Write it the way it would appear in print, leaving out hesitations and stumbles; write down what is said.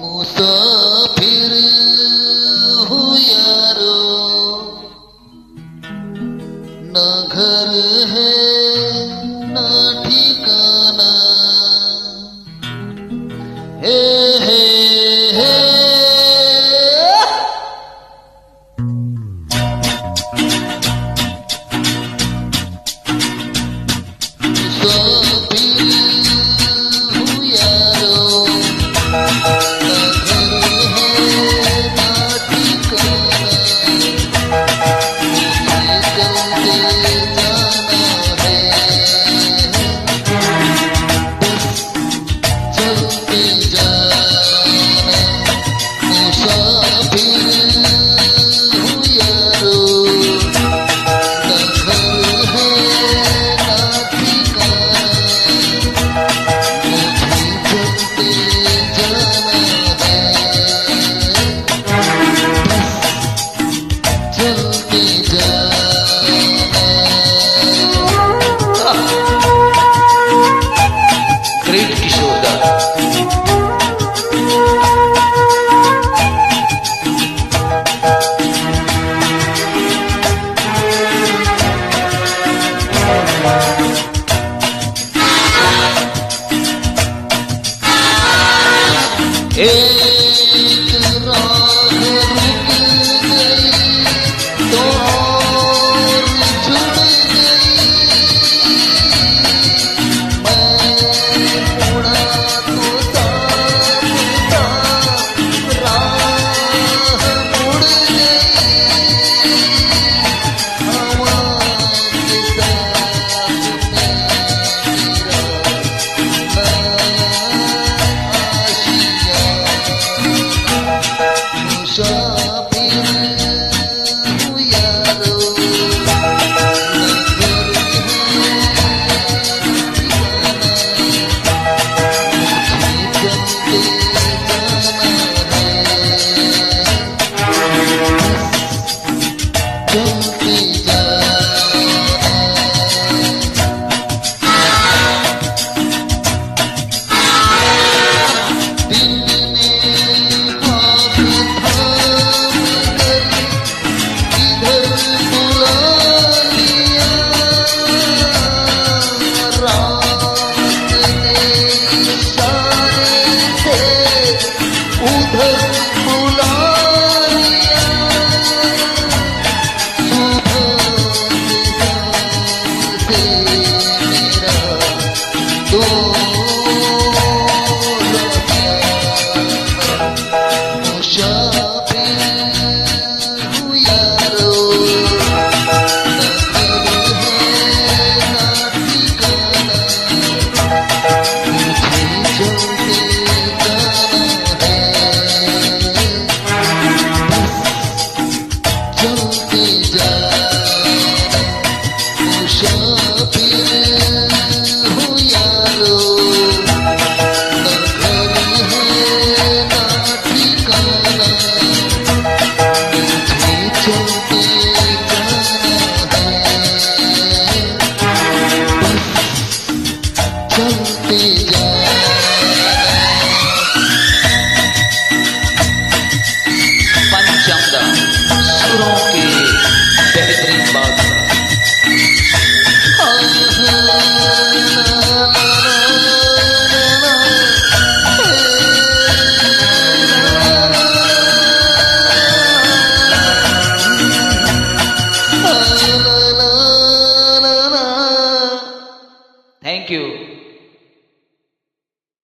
मुसाफिर हूँ यारो, न घर है न ठिकाना। हे हे हे ग्रेट किशोरदा। एक राह रुक गई तो और जुड़ गई, मैं मुड़ा तो साथ था, राह मुड़ गई। हवा के साथ मेरा मुसाफिर हूँ यारो, चलते पंचमदा सुरों के बेहतरीन बादशाह। Thank you.